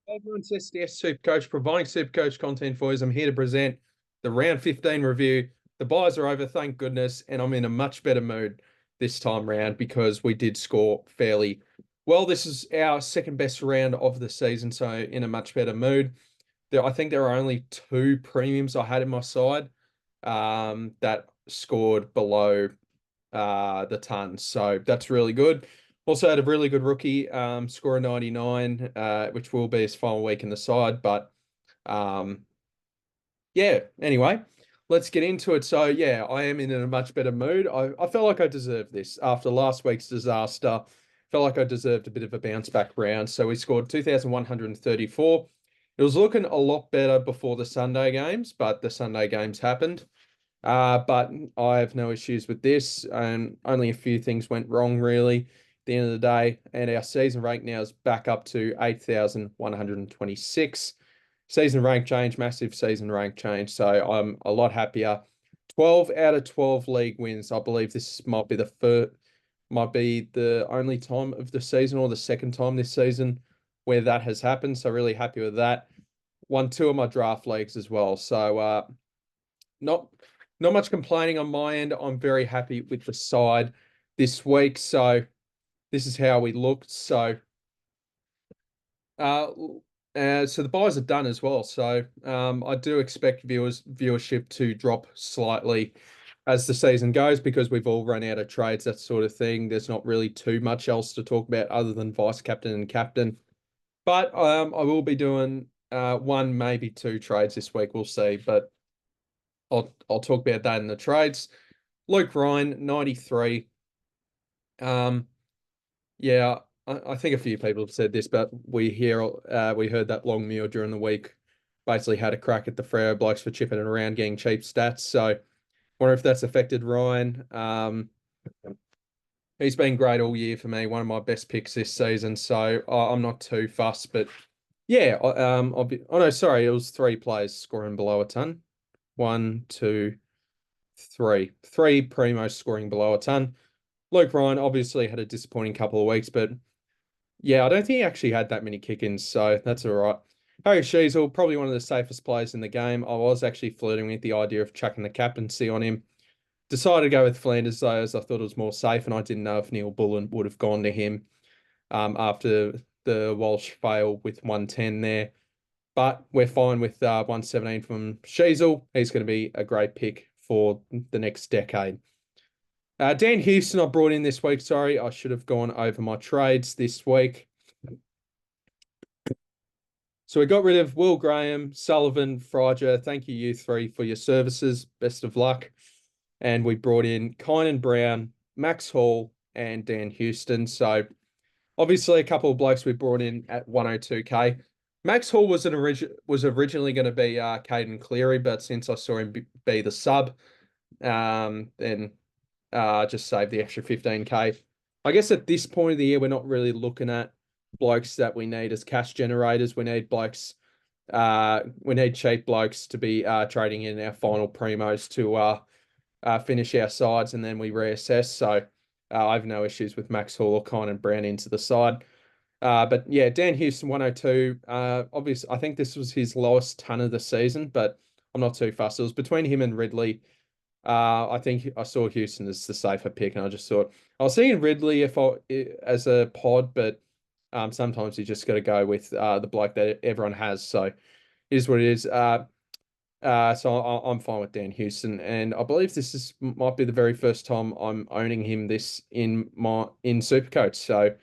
Hey everyone, it's SDS SuperCoach, providing SuperCoach content for you. I'm here to present the round 15 review. The buys are over, thank goodness, and I'm in a much better mood this time round because we did score fairly well. This is our second best round of the season, so in a much better mood. I think there are only two premiums I had in my side that scored below the tons. So that's really good. Also had a really good rookie, score of 99, which will be his final week in the side. But um, yeah, anyway, let's get into it. So yeah, I am in a much better mood. I felt like I deserved this after last week's disaster. Felt like I deserved a bit of a bounce back round. So we scored 2,134. It was looking a lot better before the Sunday games, but the Sunday games happened. But I have no issues with this, and only a few things went wrong really at the end of the day. And our season rank now is back up to 8,126. Season rank change, massive season rank change. So I'm a lot happier. 12 out of 12 league wins. I believe this might be the only time of the season or the second time this season where that has happened. So really happy with that. Won two of my draft leagues as well. So not not much complaining on my end. I'm very happy with the side this week. So this is how we looked. Uh, so the buys are done as well. So I do expect viewership to drop slightly as the season goes because we've all run out of trades, that sort of thing. There's not really too much else to talk about other than vice captain and captain. But I will be doing one, maybe two trades this week. We'll see. But I'll talk about that in the trades. Luke Ryan, 93. Um, yeah, I think a few people have said this, but we heard that Long Muir during the week basically had a crack at the Freo blokes for chipping it around, getting cheap stats. So wonder if that's affected Ryan. He's been great all year for me, one of my best picks this season. So I'm not too fussed, but yeah, oh no, sorry, it was three players scoring below a ton. One, two, three primos scoring below a ton. Luke Ryan obviously had a disappointing couple of weeks, but yeah, I don't think he actually had that many kick-ins, so that's all right. Harry Sheezel, probably one of the safest players in the game. I was actually flirting with the idea of chucking the captaincy on him. Decided to go with Flanders though, as I thought it was more safe, and I didn't know if Neil Bullen would have gone to him after the Walsh fail with 110 there. But we're fine with 117 from Sheezel. He's going to be a great pick for the next decade. Dan Houston, I brought in this week. Sorry, I should have gone over my trades this week. So we got rid of Will Graham, Sullivan, Fraser. Thank you three, for your services. Best of luck. And we brought in Kynan Brown, Max Hall, and Dan Houston. So obviously a couple of blokes we brought in at 102k. Max Hall was originally going to be Caden Cleary, but since I saw him be the sub, then just save the extra 15k. I guess at this point of the year, we're not really looking at blokes that we need as cash generators. We need we need cheap blokes to be trading in our final primos to finish our sides, and then we reassess. So I have no issues with Max Hall or Kynan Brown into the side. But yeah, Dan Houston 102. Obviously, I think this was his lowest ton of the season, but I'm not too fussed. It was between him and Ridley. I think I saw Houston as the safer pick, and I just thought I was seeing Ridley as a pod, but sometimes you just got to go with the bloke that everyone has. So it is what it is. So I'm fine with Dan Houston, and I believe might be the very first time I'm owning him this in SuperCoach. So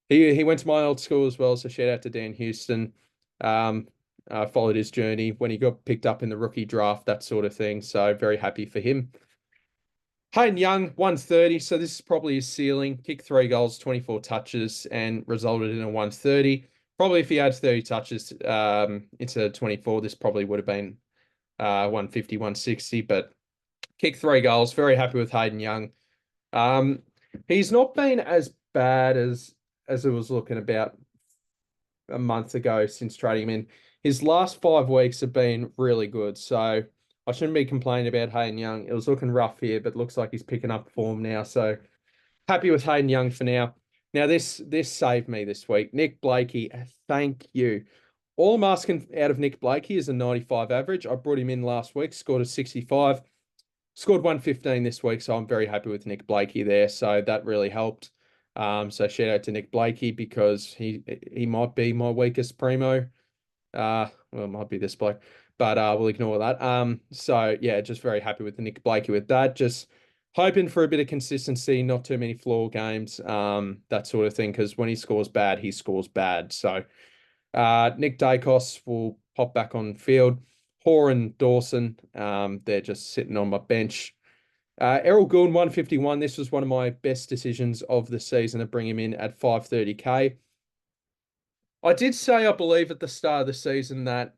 he went to my old school as well. So shout out to Dan Houston. Followed his journey when he got picked up in the rookie draft, that sort of thing. So very happy for him. Hayden Young, 130. So this is probably his ceiling. Kicked 3 goals, 24 touches, and resulted in a 130. Probably if he had 30 touches instead of 24, this probably would have been 150, 160. But kicked 3 goals. Very happy with Hayden Young. He's not been as bad as it was looking about a month ago since trading him in. His last 5 weeks have been really good, so I shouldn't be complaining about Hayden Young. It was looking rough here, but looks like he's picking up form now. So happy with Hayden Young for now. Now this saved me this week. Nick Blakey, thank you. All I'm asking out of Nick Blakey is a 95 average. I brought him in last week, scored a 65, scored 115 this week, so I'm very happy with Nick Blakey there. So that really helped. So shout out to Nick Blakey because he might be my weakest primo. Well, it might be this bloke, but we'll ignore that. So yeah, just very happy with Nick Blakey with that. Just hoping for a bit of consistency, not too many flaw games, that sort of thing. Because when he scores bad, he scores bad. So Nick Dacos will pop back on field. Hoare and Dawson, they're just sitting on my bench. Errol Goulden, 151. This was one of my best decisions of the season to bring him in at 530k. I did say, I believe, at the start of the season that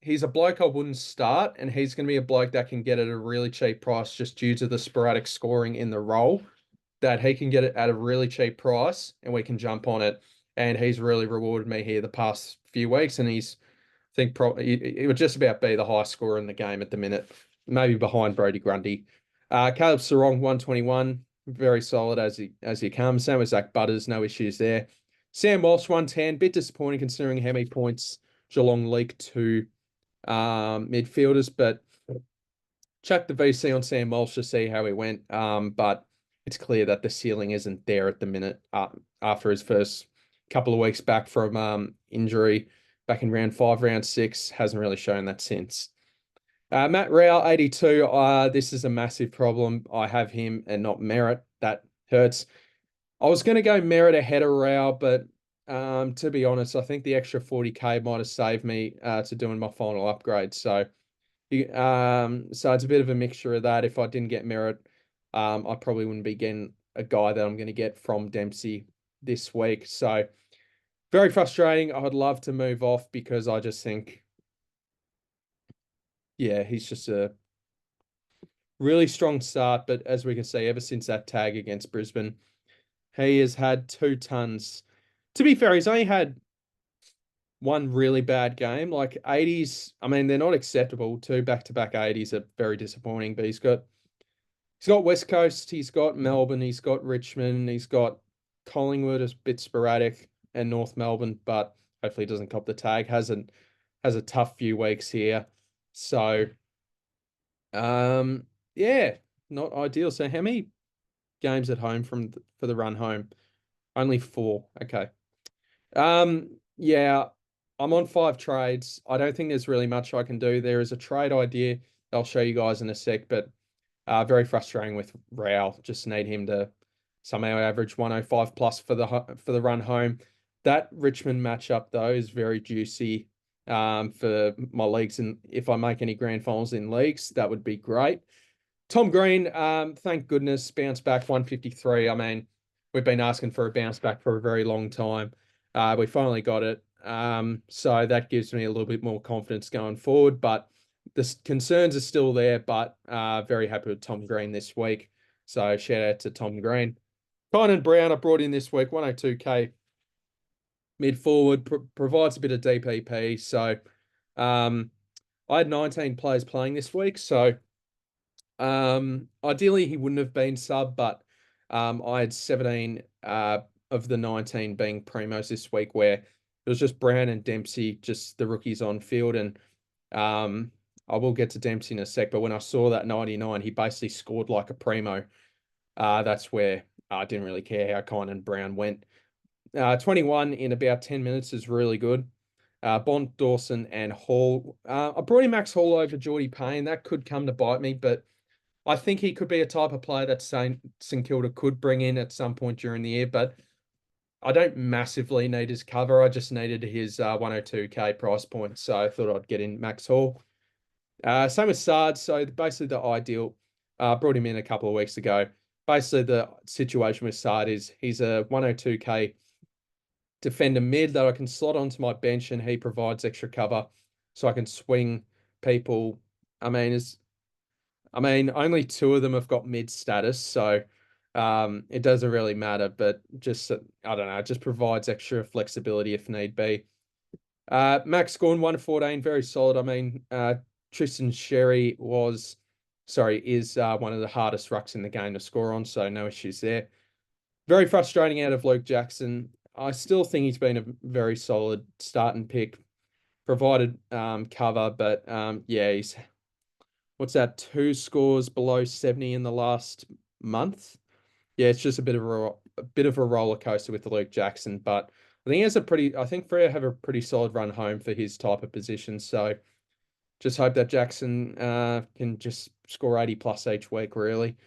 he's a bloke I wouldn't start, and he's going to be a bloke that can get at a really cheap price just due to the sporadic scoring in the role, that he can get it at a really cheap price and we can jump on it. And he's really rewarded me here the past few weeks, and he's, I think, probably it would just about be the highest scorer in the game at the minute, maybe behind Brody Grundy. Caleb Sarong, 121, very solid as he comes. Same with Zach Butters, no issues there. Sam Walsh, 110, bit disappointing considering how many points Geelong leaked to midfielders, but chuck the VC on Sam Walsh to see how he went. But it's clear that the ceiling isn't there at the minute after his first couple of weeks back from injury back in round 5, round 6. Hasn't really shown that since. Matt Rowell, 82. This is a massive problem. I have him and not Merritt. That hurts. I was going to go Merritt ahead of Rowell, but to be honest, I think the extra 40k might have saved me to doing my final upgrade. So it's a bit of a mixture of that. If I didn't get Merritt, I probably wouldn't be getting a guy that I'm going to get from Dempsey this week. So very frustrating. I would love to move off because I just think, yeah, he's just a really strong start. But as we can see, ever since that tag against Brisbane, he has had 2 tons. To be fair, he's only had one really bad game. Like 80s, I mean, they're not acceptable. 2 back-to-back 80s are very disappointing, but he's got West Coast, he's got Melbourne, he's got Richmond, he's got Collingwood, is a bit sporadic, and North Melbourne, but hopefully he doesn't cop the tag. Has a tough few weeks here. So yeah, not ideal. So how many games at home for the run home? Only 4. Okay. Yeah, I'm on 5 trades. I don't think there's really much I can do. There is a trade idea I'll show you guys in a sec, but very frustrating with Rowell. Just need him to somehow average 105 plus for the run home. That Richmond matchup though is very juicy for my leagues, and if I make any grand finals in leagues, that would be great. Tom Green, thank goodness, bounce back 153. I mean, we've been asking for a bounce back for a very long time. We finally got it. So that gives me a little bit more confidence going forward, but the concerns are still there, but very happy with Tom Green this week. So shout out to Tom Green. Kynan Brown, I brought in this week, 102k mid forward, provides a bit of DPP. So I had 19 players playing this week. So ideally he wouldn't have been sub, but I had 17 of the 19 being primos this week, where it was just Brown and Dempsey, just the rookies on field. And I will get to Dempsey in a sec, but when I saw that 99, he basically scored like a primo. That's where I didn't really care how Kynan Brown went. 21 in about 10 minutes is really good. Bond, Dawson, and Hall. I brought in Max Hall over Geordie Payne. That could come to bite me, but I think he could be a type of player that St Kilda could bring in at some point during the year, but I don't massively need his cover. I just needed his 102k price point, so I thought I'd get in Max Hall. Same with Sard. So basically the ideal, brought him in a couple of weeks ago. Basically the situation with Sard is he's a 102k defender mid that I can slot onto my bench, and he provides extra cover so I can swing people. I mean, only 2 of them have got mid status, so it doesn't really matter, but just, I don't know, it just provides extra flexibility if need be. Max Gorn, 114, very solid. I mean, Tristan Sherry is one of the hardest rucks in the game to score on, so no issues there. Very frustrating out of Luke Jackson. I still think he's been a very solid starting pick. provided cover, but yeah, he's what's that? 2 scores below 70 in the last month. Yeah, it's just a bit of a roller coaster with Luke Jackson, but I think Freo have a pretty solid run home for his type of position. So just hope that Jackson can just score 80 plus each week, really.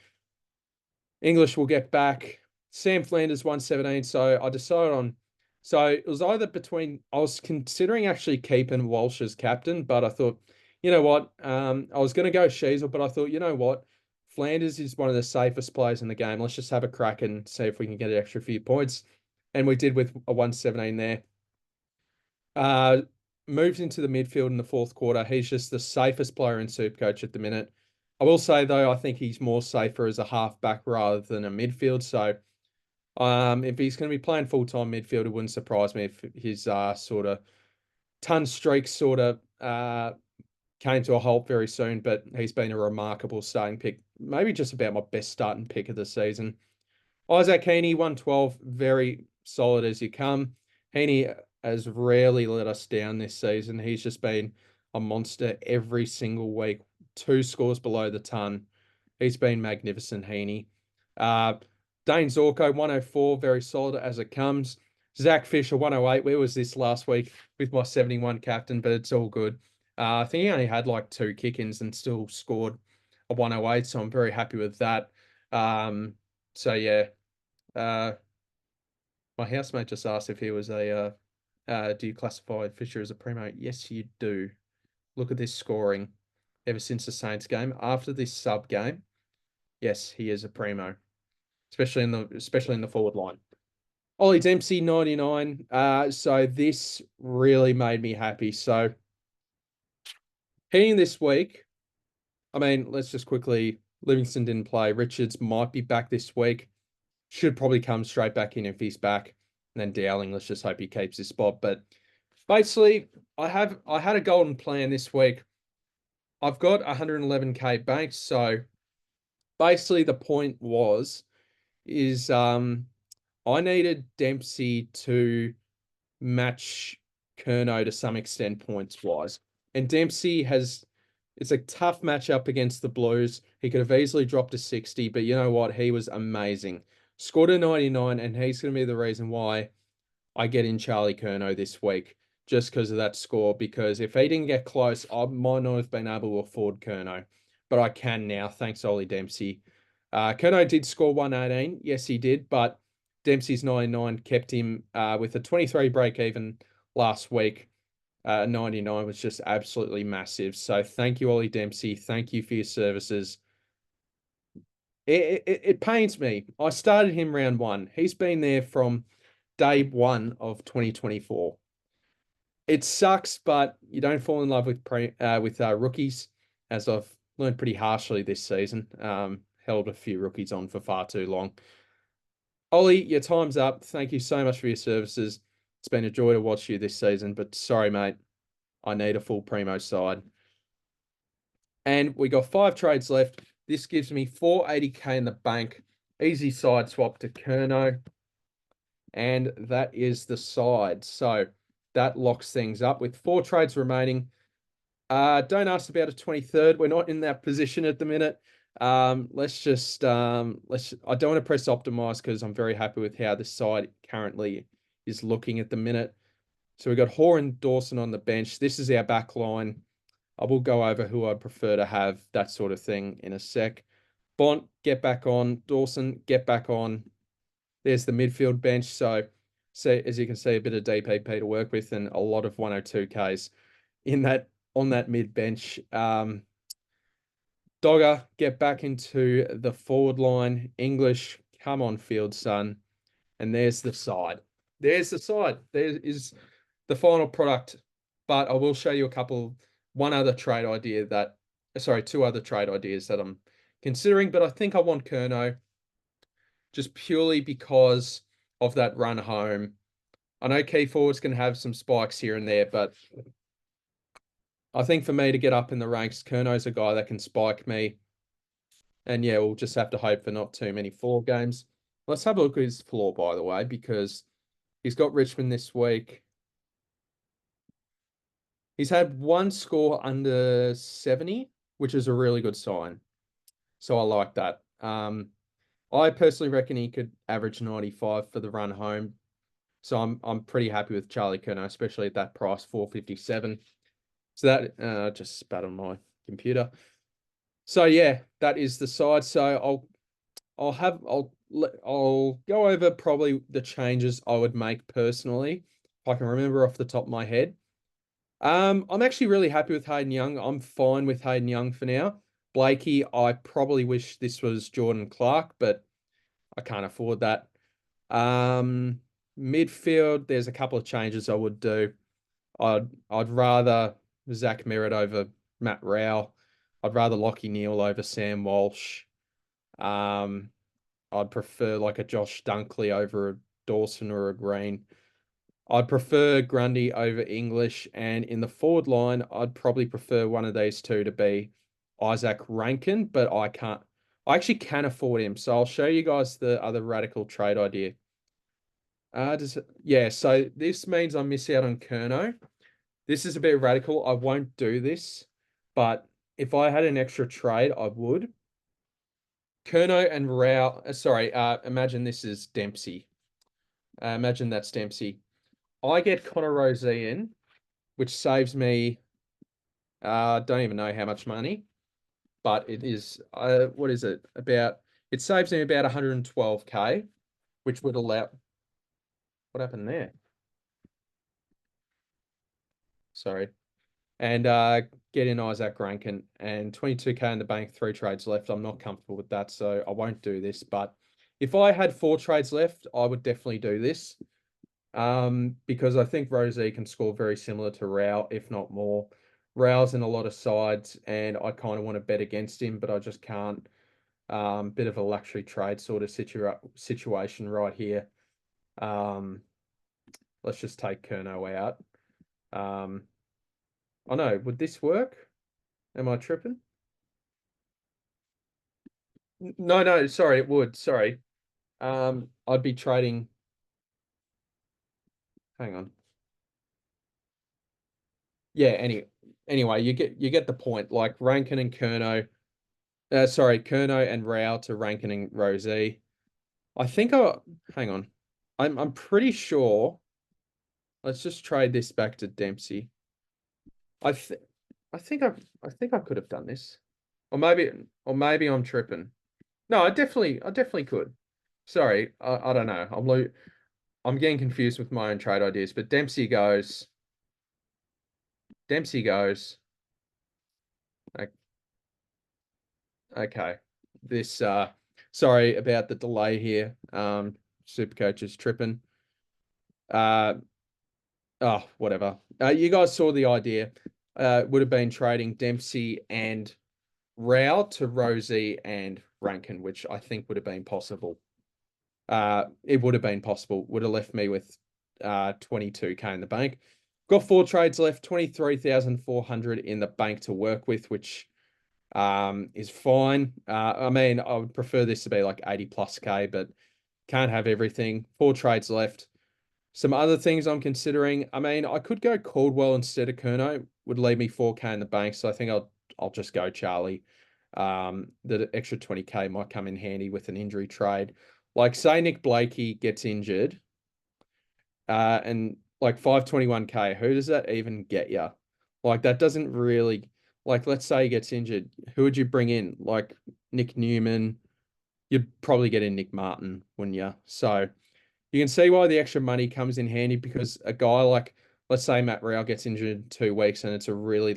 English will get back. Sam Flanders 117. So I decided on. So it was either between. I was considering actually keeping Walsh as captain, but I thought, you know what? I was going to go Sheasel, but I thought, you know what? Flanders is one of the safest players in the game. Let's just have a crack and see if we can get an extra few points. And we did with a 117 there. Uh, Moved into the midfield in the fourth quarter. He's just the safest player in Supercoach at the minute. I will say though, I think he's more safer as a halfback rather than a midfield. So if he's going to be playing full-time midfield, it wouldn't surprise me if his sort of ton streak sort of came to a halt very soon. But he's been a remarkable starting pick, maybe just about my best starting pick of the season. Isaac Heaney, 112, very solid as you come. Heaney has rarely let us down this season. He's just been a monster every single week. 2 scores below the ton. He's been magnificent, Heaney. Uh, Dane Zorko, 104, very solid as it comes. Zach Fisher, 108. Where was this last week with my 71 captain? But it's all good. I think he only had like 2 kick-ins and still scored a 108, so I'm very happy with that. So yeah, uh, my housemate just asked if he was do you classify Fisher as a primo? Yes, you do. Look at this scoring ever since the Saints game. After this sub game, yes, he is a primo, especially in the forward line. Ollie Dempsey, 99. So this really made me happy. So heading this week, I mean, let's just quickly, Livingston didn't play. Richards might be back this week. Should probably come straight back in if he's back. And then Dowling, let's just hope he keeps his spot. But basically, I had a golden plan this week. I've got 111k banked. So basically the point is I needed Dempsey to match Curnow to some extent points wise. And Dempsey it's a tough matchup against the Blues. He could have easily dropped to 60, but you know what? He was amazing. Scored a 99, and he's going to be the reason why I get in Charlie Curnow this week, just because of that score. Because if he didn't get close, I might not have been able to afford Curnow, but I can now, thanks Ollie Dempsey. Curnow did score 118. Yes, he did, but Dempsey's 99 kept him with a 23 break even last week. 99 was just absolutely massive. So thank you, Ollie Dempsey. Thank you for your services. It pains me. I started him round 1. He's been there from day 1 of 2024. It sucks, but you don't fall in love with rookies, as I've learned pretty harshly this season. Held a few rookies on for far too long. Ollie, your time's up. Thank you so much for your services. It's been a joy to watch you this season, but sorry, mate. I need a full primo side. And we got 5 trades left. This gives me 480k in the bank. Easy side swap to Curnow. And that is the side. So that locks things up with 4 trades remaining. Don't ask about a 23rd. We're not in that position at the minute. I don't want to press optimize because I'm very happy with how this side currently is looking at the minute. So we've got Hoare and Dawson on the bench. This is our back line. I will go over who I'd prefer to have, that sort of thing, in a sec. Bont, get back on. Dawson, get back on. There's the midfield bench. So as you can see, a bit of DPP to work with and a lot of 102Ks on that mid bench. Dogger, get back into the forward line. English, come on field, son. And there's the side. There's the side. There is the final product. But I will show you two other trade ideas that I'm considering. But I think I want Curnow just purely because of that run home. I know key forwards can have some spikes here and there, but I think for me to get up in the ranks, Curnow's a guy that can spike me. And yeah, we'll just have to hope for not too many floor games. Let's have a look at his floor, by the way, because he's got Richmond this week. He's had one score under 70, which is a really good sign. So I like that. I personally reckon he could average 95 for the run home. So I'm pretty happy with Charlie Curnow, especially at that price, 457. So that just spat on my computer. So yeah, that is the side. So I'll go over probably the changes I would make personally, if I can remember off the top of my head. I'm actually really happy with Hayden Young. I'm fine with Hayden Young for now. Blakey, I probably wish this was Jordan Clark, but I can't afford that. Um, Midfield, there's a couple of changes I would do. I'd rather Zach Merritt over Matt Rowell. I'd rather Lockie Neal over Sam Walsh. Um, I'd prefer like a Josh Dunkley over a Dawson or a Green. I'd prefer Grundy over English, and in the forward line, I'd probably prefer one of these two to be Isaac Rankin, but I can't. I actually can afford him, so I'll show you guys the other radical trade idea. Yeah, so this means I miss out on Curnow. This is a bit radical. I won't do this, but if I had an extra trade, I would. Curnow and Rao. Imagine this is Dempsey. Imagine that's Dempsey. I get Connor Rozee in, which saves me. Don't even know how much money, but it is. What is it about? It saves me about 112K, which would allow. What happened there? Sorry. And get in Isaac Rankin and 22K in the bank, 3 trades left. I'm not comfortable with that, so I won't do this. But if I had 4 trades left, I would definitely do this. Because I think Rozee can score very similar to Rao, if not more. Rao's in a lot of sides, and I kind of want to bet against him, but I just can't. Bit of a luxury trade sort of situation right here. Let's just take Curnow out. I know, would this work? Am I tripping? No, sorry, it would. Sorry. I'd be trading. Hang on. Yeah, anyway, you get the point. Like Rankin and Curnow. Curnow and Rao to Rankin and Rozee. I think I hang on. I'm pretty sure. Let's just trade this back to Dempsey. I th I think I could have done this. Or maybe I'm tripping. No, I definitely could. Sorry, I don't know. I'm getting confused with my own trade ideas, but Dempsey goes. Okay. This sorry about the delay here. Supercoach is tripping. Uh whatever. You guys saw the idea. Would have been trading Dempsey and Rao to Rozee and Rankin, which I think would have been possible. It would have been possible. Would have left me with 22K in the bank. Got 4 trades left, 23,400 in the bank to work with, which is fine. I mean, I would prefer this to be like 80 plus K, but can't have everything. 4 trades left. Some other things I'm considering. I mean, I could go Caldwell instead of Curnow, would leave me 4K in the bank. So I think I'll just go Charlie. The extra 20K might come in handy with an injury trade. Like say Nick Blakey gets injured, and like 521K, who does that even get you? Like that doesn't really like let's say he gets injured. Who would you bring in? Like Nick Newman, you'd probably get in Nick Martin, wouldn't you? So you can see why the extra money comes in handy because a guy like let's say Matt Rowell gets injured in 2 weeks and it's a really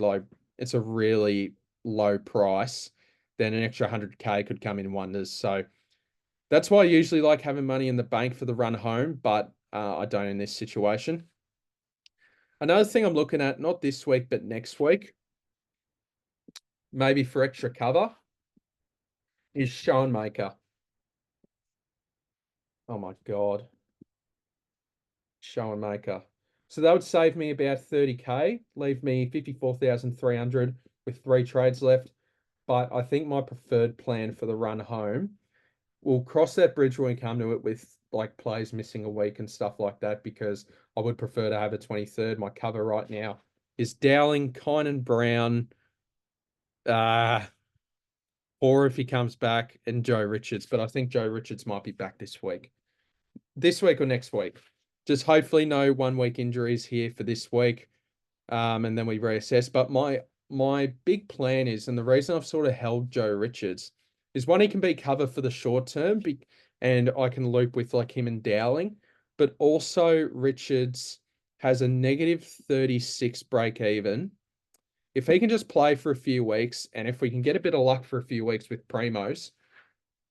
low price, then an extra 100K could come in wonders. So that's why I usually like having money in the bank for the run home, but I don't in this situation. Another thing I'm looking at, not this week, but next week, maybe for extra cover, is Sean Maker. Oh my God. Sean Maker. So that would save me about 30K, leave me 54,300 with 3 trades left. But I think my preferred plan for the run home, we'll cross that bridge when we come to it with like plays missing a week and stuff like that, because I would prefer to have a 23rd. My cover right now is Dowling, Kynan Brown, uh, or if he comes back, and Joe Richards. But I think Joe Richards might be back this week or next week. Just hopefully no 1 week injuries here for this week, and then we reassess. But my big plan is, and the reason I've sort of held Joe Richards is one, he can be cover for the short term, and I can loop with like him and Dowling, but also Richards has a negative 36 break even. If he can just play for a few weeks, and if we can get a bit of luck for a few weeks with Primos,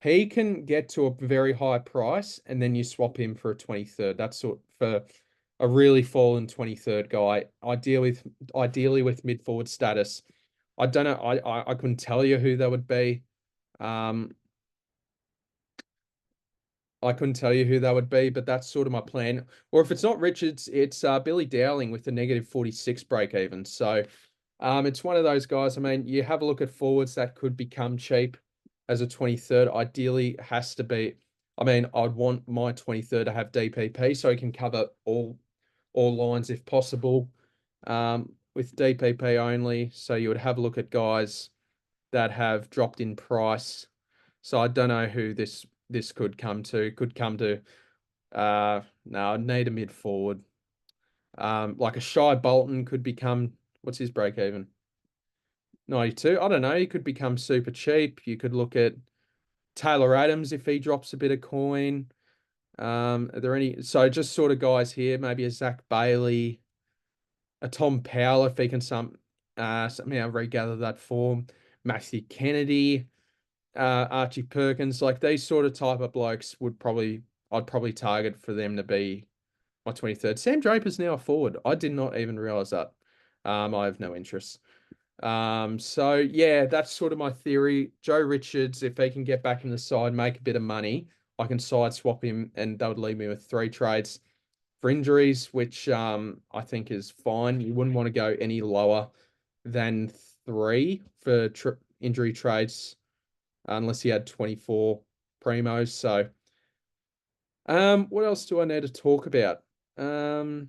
he can get to a very high price, and then you swap him for a 23rd. That's sort for a really fallen 23rd guy, ideally with mid forward status. I don't know. I couldn't tell you who that would be. I couldn't tell you who that would be, but that's sort of my plan. Or if it's not Richards, it's Billy Dowling with the negative 46 break even. So it's one of those guys. I mean, you have a look at forwards that could become cheap as a 23rd. Ideally, has to be. I mean, I'd want my 23rd to have DPP so he can cover all lines if possible. With DPP only, so you would have a look at guys that have dropped in price. So I don't know who this could come to. Could come to no, I'd need a mid forward. Like a Shy Bolton could become, what's his break even? 92. I don't know. He could become super cheap. You could look at Taylor Adams if he drops a bit of coin. Are there any? So just sort of guys here, maybe a Zach Bailey, a Tom Powell if he can somehow regather that form. Matthew Kennedy, Archie Perkins, like these sort of type of blokes I'd probably target for them to be my 23rd. Sam Draper's now a forward. I did not even realize that. I have no interest. So yeah, that's sort of my theory. Joe Richards, if he can get back in the side, make a bit of money, I can side swap him, and that would leave me with 3 trades for injuries, which I think is fine. You wouldn't want to go any lower than 3 for injury trades unless you had 24 primos. So what else do I need to talk about? Vice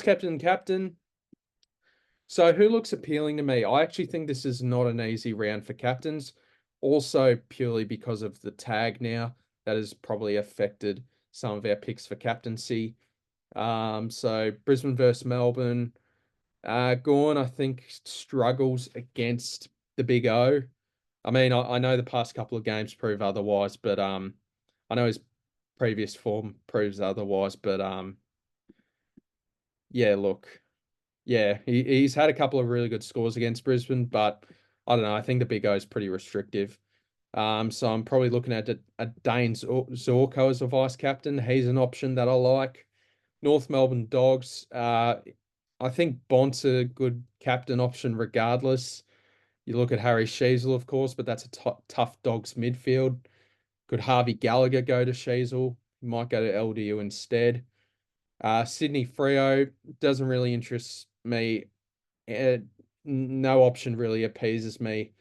captain and captain. So who looks appealing to me? I actually think this is not an easy round for captains, also purely because of the tag now. That has probably affected some of our picks for captaincy. So Brisbane versus Melbourne. Gawn, I think, struggles against the Big O. I mean, I know the past couple of games prove otherwise, but I know his previous form proves otherwise, but yeah, look, yeah, he's had a couple of really good scores against Brisbane, but I don't know. I think the Big O is pretty restrictive. So I'm probably looking at a Dane Zorko as a vice captain. He's an option that I like. North Melbourne Dogs. I think Bont's a good captain option regardless. You look at Harry Sheasel, of course, but that's a tough Dogs midfield. Could Harvey Gallagher go to Sheasel? He might go to LDU instead. Sydney Freo doesn't really interest me. No option really appeases me.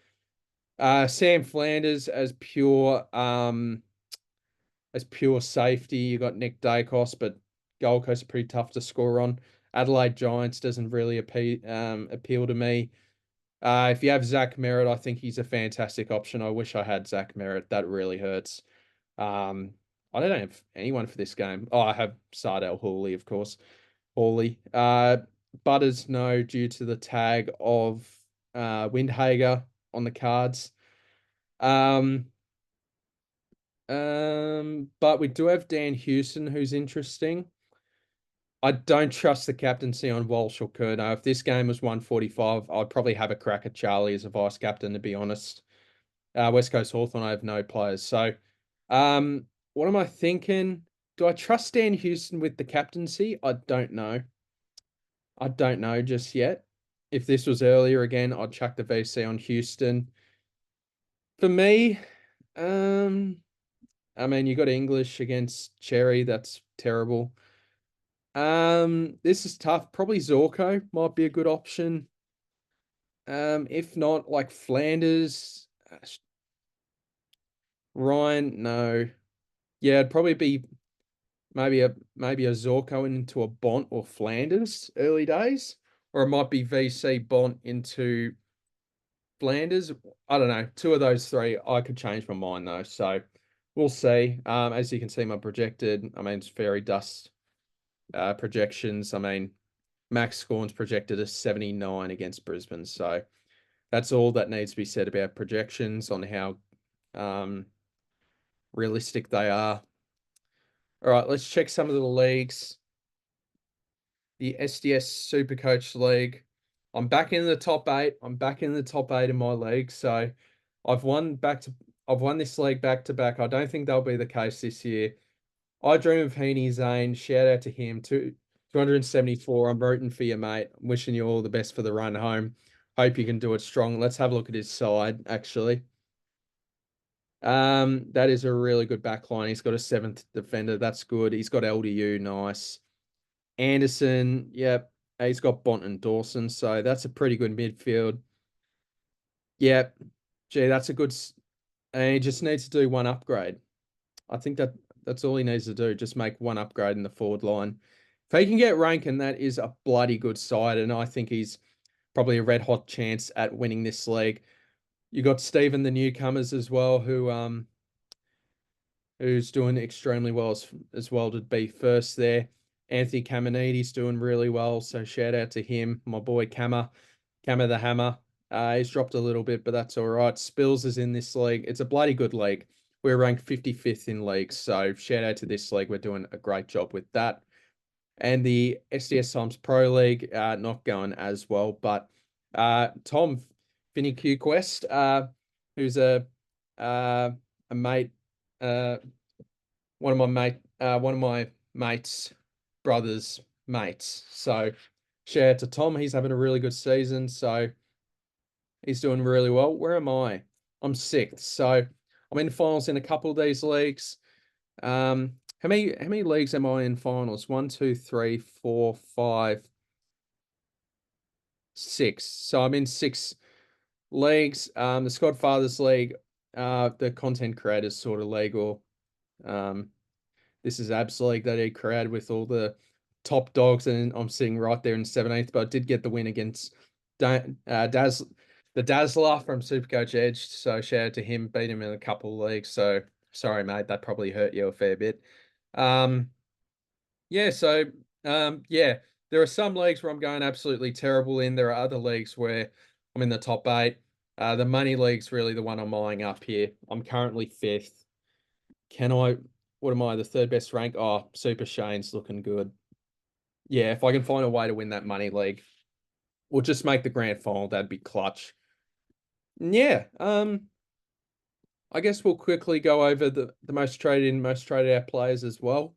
Sam Flanders as pure safety. You got Nick Dacos, but Gold Coast are pretty tough to score on. Adelaide Giants doesn't really appeal to me. If you have Zach Merritt, I think he's a fantastic option. I wish I had Zach Merritt. That really hurts. I don't have anyone for this game. Oh, I have Sardell Hawley, of course. Hawley. Butters, no, due to the tag of Windhager on the cards. But we do have Dan Houston, who's interesting. I don't trust the captaincy on Walsh or Curnow. If this game was 145, I'd probably have a crack at Charlie as a vice captain, to be honest. West Coast Hawthorn, I have no players. So, what am I thinking? Do I trust Dan Houston with the captaincy? I don't know. I don't know just yet. If this was earlier again, I'd chuck the VC on Houston. For me, I mean, you got English against Cherry. That's terrible. This is tough. Probably Zorko might be a good option. If not, like Flanders, Ryan, no. Yeah, it'd probably be maybe a Zorko into a Bont or Flanders early days, or it might be VC Bont into Flanders. I don't know. Two of those three, I could change my mind though. So we'll see. As you can see, my projected, I mean, it's fairy dust projections. I mean, Max Scorn's projected a 79 against Brisbane. So that's all that needs to be said about projections on how realistic they are. All right, let's check some of the leagues. The SDS SuperCoach League. I'm back in the top eight. I'm back in the top eight in my league. So I've won this league back to back. I don't think that'll be the case this year. I dream of Heaney Zane. Shout out to him. 274. I'm rooting for you, mate. I'm wishing you all the best for the run home. Hope you can do it strong. Let's have a look at his side, actually. That is a really good back line. He's got a 7th defender. That's good. He's got LDU. Nice. Anderson, yep. He's got Bont and Dawson, so that's a pretty good midfield. Yep. Gee, that's a good. And he just needs to do one upgrade. I think that's all he needs to do. Just make one upgrade in the forward line. If he can get Rankin, that is a bloody good side, and I think he's probably a red hot chance at winning this league. You got Stephen, the newcomers as well, who's doing extremely well as well to be first there. Anthony Caminiti's doing really well, so shout out to him. My boy Cammer the Hammer. He's dropped a little bit, but that's all right. Spills is in this league. It's a bloody good league. We're ranked 55th in leagues, so shout out to this league. We're doing a great job with that. And the SDS Times Pro League, not going as well, but Tom Finny Q Quest, who's a mate, one of my mates' brothers' mates. So shout out to Tom. He's having a really good season. So he's doing really well. Where am I? I'm 6th. So I'm in finals in a couple of these leagues. How many leagues am I in finals? 1, 2, 3, 4, 5, 6. So I'm in 6 leagues. The Squadfathers League, the content creators sort of league, or this is Abs League that he created with all the top dogs, and I'm sitting right there in 17th, but I did get the win against the Dazzler from SuperCoach Edge. So shout out to him, beat him in a couple of leagues. So sorry, mate, that probably hurt you a fair bit. Yeah, so yeah, there are some leagues where I'm going absolutely terrible in. There are other leagues where I'm in the top 8. The money league's really the one I'm eyeing up here. I'm currently 5th. What am I, the 3rd best rank? Oh, Super Shane's looking good. Yeah, if I can find a way to win that money league, or just make the grand final, that'd be clutch. Yeah, I guess we'll quickly go over the most traded in, most traded out players as well.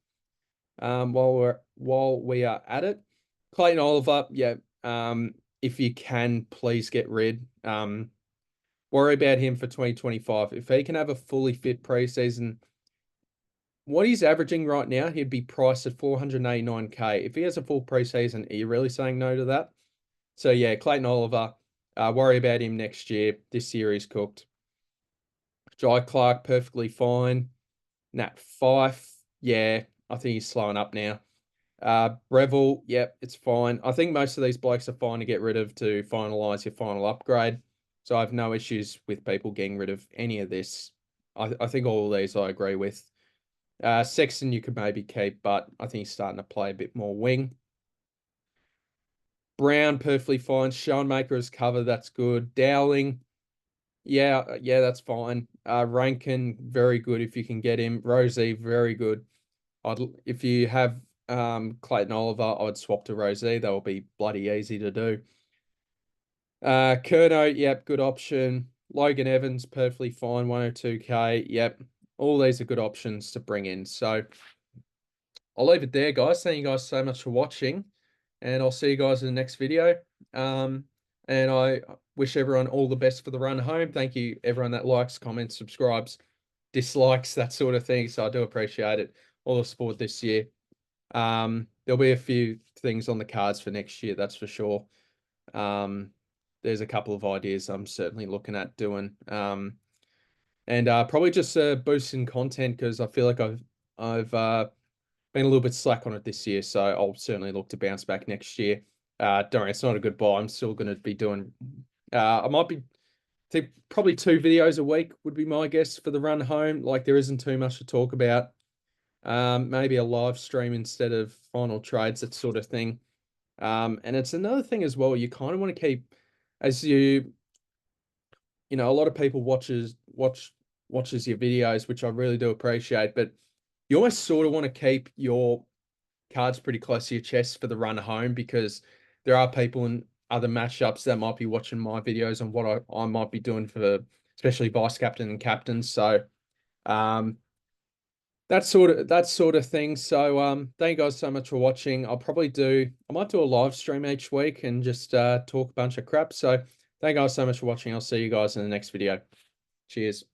While we are at it, Clayton Oliver, yeah. If you can, please get rid. Worry about him for 2025. If he can have a fully fit preseason, what he's averaging right now, he'd be priced at 489k. If he has a full preseason, are you really saying no to that? So yeah, Clayton Oliver, worry about him next year. This year he's cooked. Jai Clark, perfectly fine. Nat Fife, yeah, I think he's slowing up now. Breville, yep, it's fine. I think most of these blokes are fine to get rid of to finalize your final upgrade. So I have no issues with people getting rid of any of this. I think all of these I agree with. Sexton you could maybe keep, but I think he's starting to play a bit more wing. Brown, perfectly fine. Schoenmaker is covered, that's good. Dowling, yeah, that's fine. Rankin, very good if you can get him. Rosie, very good. If you have Clayton Oliver, I'd swap to Rosie. That will be bloody easy to do. Curnow, yep, good option. Logan Evans, perfectly fine, 102k. Yep, all these are good options to bring in. So I'll leave it there, guys. Thank you guys so much for watching, and I'll see you guys in the next video. And I wish everyone all the best for the run home. Thank you, everyone that likes, comments, subscribes, dislikes, that sort of thing. So I do appreciate it. All the support this year. There'll be a few things on the cards for next year, that's for sure. There's a couple of ideas I'm certainly looking at doing. And probably just boosting content, because I feel like I've been a little bit slack on it this year, so I'll certainly look to bounce back next year. don't worry, it's not a good buy. I'm still going to be doing, I might be, think probably 2 videos a week would be my guess for the run home. Like there isn't too much to talk about. Maybe a live stream instead of final trades, that sort of thing. And it's another thing as well. You kind of want to keep, as a lot of people watches your videos, which I really do appreciate, but you almost sort of want to keep your cards pretty close to your chest for the run home, because there are people in other matchups that might be watching my videos on what I might be doing for especially vice captain and captains. So that sort of thing. So thank you guys so much for watching. I might do a live stream each week and just talk a bunch of crap. So thank you guys so much for watching. I'll see you guys in the next video. Cheers.